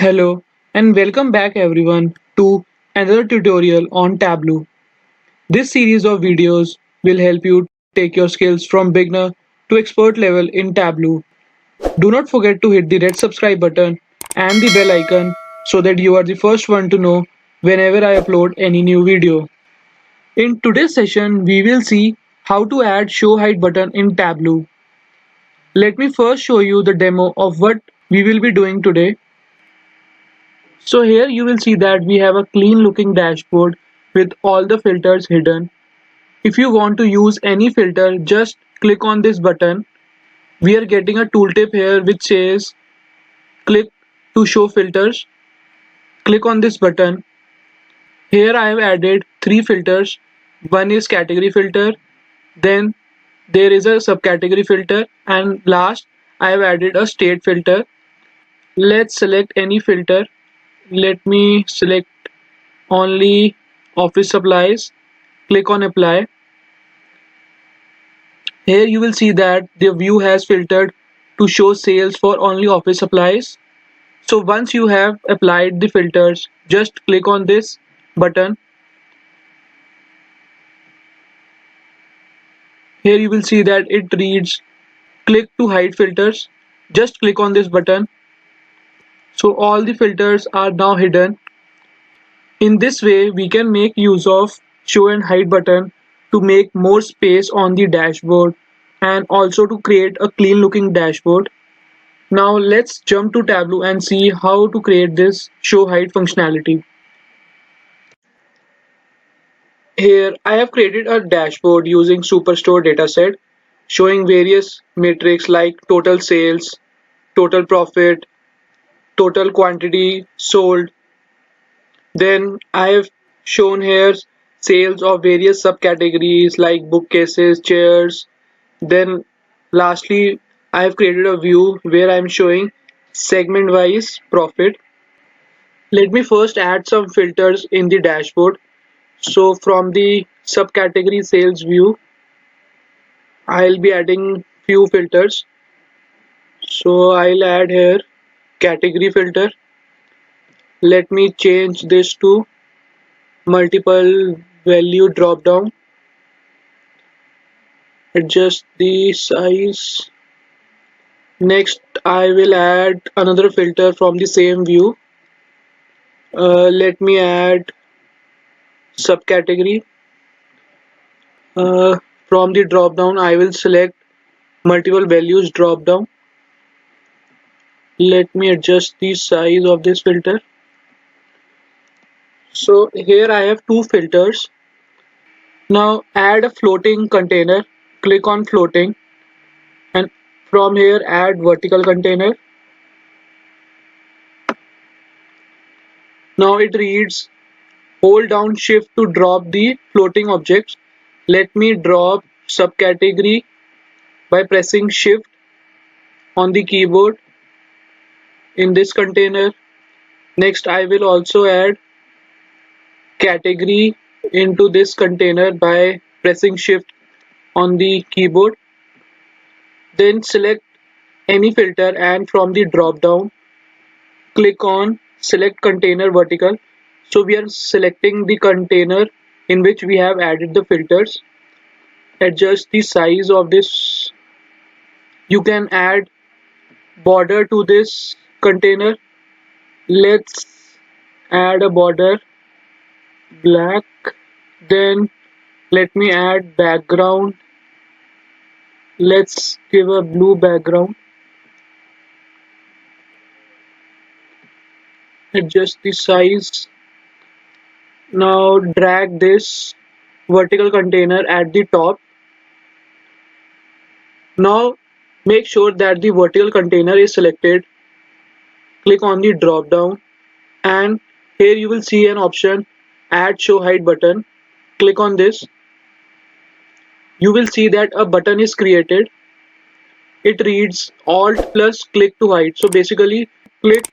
Hello and welcome back everyone to another tutorial on Tableau. This series of videos will help you take your skills from beginner to expert level in Tableau. Do not forget to hit the red subscribe button and the bell icon so that you are the first one to know whenever I upload any new video. In today's session, we will see how to add Showhide button in Tableau. Let me first show you the demo of what we will be doing today. So here you will see that we have a clean looking dashboard with all the filters hidden. If you want to use any filter, just click on this button. We are getting a tooltip here which says click to show filters. Click on this button. Here I have added three filters. One is category filter, then there is a subcategory filter, and last I have added a state filter. Let's select any filter. Let me select only office supplies. Click on apply. Here you will see that the view has filtered to show sales for only office supplies. So once you have applied the filters, just click on this button. Here you will see that it reads click to hide filters. Just click on this button. So all the filters are now hidden. In this way we can make use of show and hide button to make more space on the dashboard and also to create a clean looking dashboard. Now let's jump to Tableau and see how to create this show hide functionality. Here I have created a dashboard using Superstore dataset showing various metrics like total sales, total profit, total quantity sold. Then I have shown here sales of various subcategories like bookcases, chairs. Then lastly I have created a view where I am showing segment wise profit. Let me first add some filters in the dashboard. So from the subcategory sales view, I'll be adding few filters. So I'll add here category filter. Let me change this to multiple value drop down. Adjust the size. Next, I will add another filter from the same view. Let me add subcategory. From the drop down, I will select multiple values drop down. Let me adjust the size of this filter. So here I have two filters. Now add a floating container. Click on floating and from here add vertical container. Now it reads hold down shift to drop the floating objects. Let me drop subcategory by pressing shift on the keyboard in this container. Next I will also add category into this container by pressing shift on the keyboard. Then select any filter and from the drop down click on select container vertical. So we are selecting the container in which we have added the filters. Adjust the size of this. You can add border to this container. Let's add a border black. Then let me add background. Let's give a blue background. Adjust the size. Now drag this vertical container at the top. Now make sure that the vertical container is selected. Click on the drop down and here you will see an option add show hide button. Click on this. You will see that a button is created. It reads alt plus click to hide. So basically click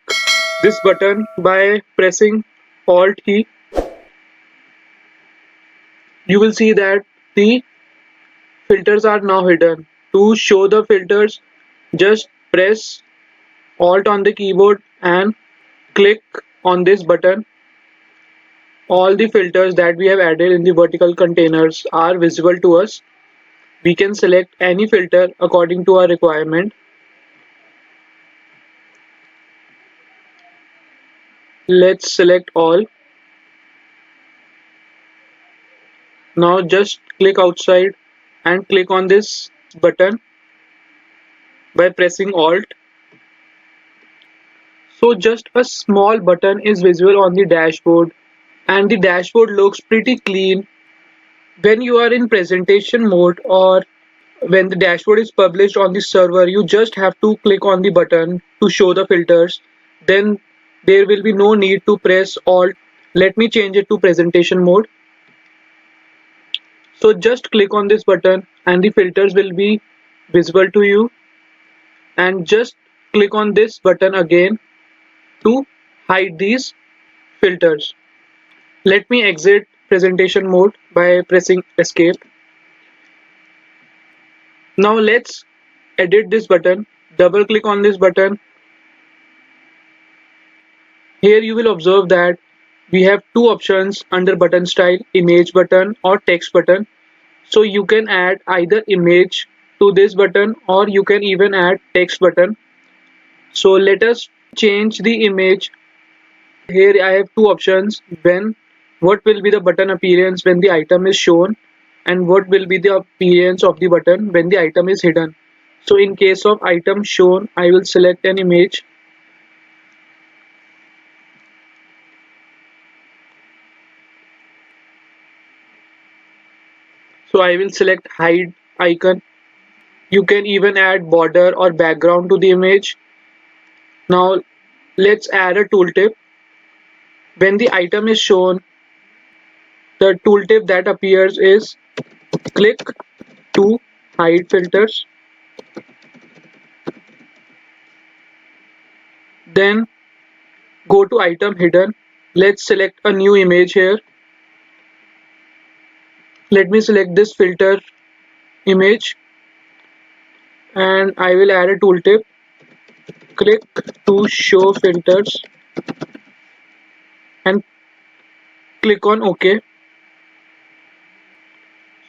this button by pressing alt key. You will see that the filters are now hidden. To show the filters, just press alt on the keyboard and click on this button, all the filters that we have added in the vertical containers are visible to us. We can select any filter according to our requirement. Let's select all. Now just click outside and click on this button by pressing Alt. So just a small button is visible on the dashboard, and the dashboard looks pretty clean. When you are in presentation mode or when the dashboard is published on the server, you just have to click on the button to show the filters. Then there will be no need to press Alt. Let me change it to presentation mode. So just click on this button and the filters will be visible to you, and just click on this button again to hide these filters. Let me exit presentation mode by pressing escape. Now let's edit this button. Double click on this button. Here you will observe that we have two options under button style: image button or text button. So you can add either image to this button or you can even add text button. So let us change the image. Here I have two options: when what will be the button appearance when the item is shown, and what will be the appearance of the button when the item is hidden. So in case of item shown, I will select an image. So I will select hide icon. You can even add border or background to the image. Now let's add a tooltip. When the item is shown, the tooltip that appears is click to hide filters. Then go to item hidden. Let's select a new image here. Let me select this filter image and I will add a tooltip. Click to show filters and click on OK.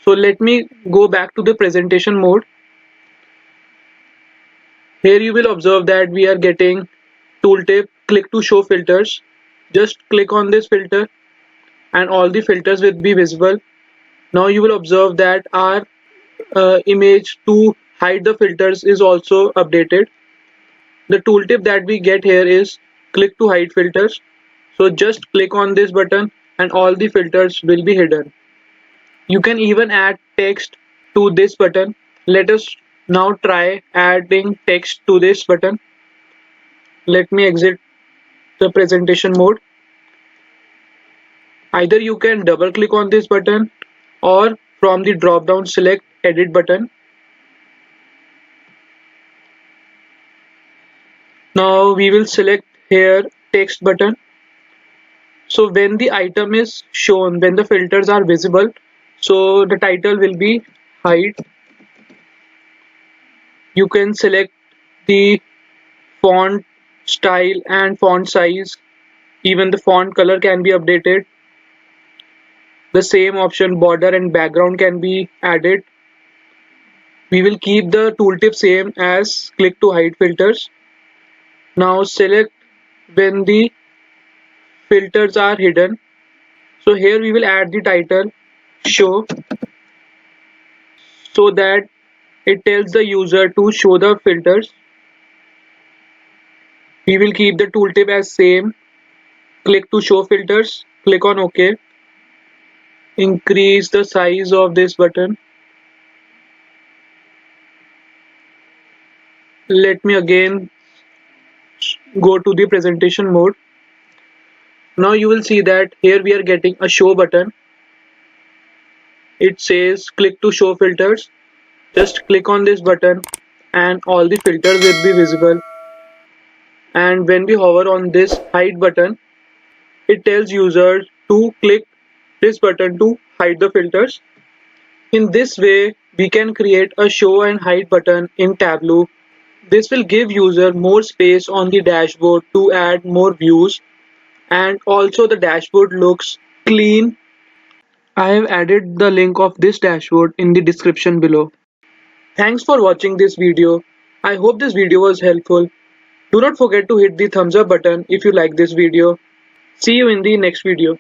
So let me go back to the presentation mode. Here you will observe that we are getting tooltip click to show filters. Just click on this filter and all the filters will be visible. Now you will observe that our image to hide the filters is also updated. The tooltip that we get here is click to hide filters. So just click on this button and all the filters will be hidden. You can even add text to this button. Let us now try adding text to this button. Let me exit the presentation mode. Either you can double click on this button or from the drop down select edit button. Now we will select here text button. So when the item is shown, when the filters are visible, so the title will be hide. You can select the font style and font size. Even the font color can be updated. The same option border and background can be added. We will keep the tooltip same as click to hide filters. Now select when the filters are hidden. So here we will add the title show so that it tells the user to show the filters. We will keep the tooltip as same. Click to show filters. Click on OK. Increase the size of this button. Let me again go to the presentation mode. Now you will see that here we are getting a show button. It says click to show filters. Just click on this button and all the filters will be visible. And when we hover on this hide button, it tells users to click this button to hide the filters. In this way, we can create a show and hide button in Tableau. This will give user more space on the dashboard to add more views, and also the dashboard looks clean. I have added the link of this dashboard in the description below. Thanks for watching this video. I hope this video was helpful. Do not forget to hit the thumbs up button if you like this video. See you in the next video.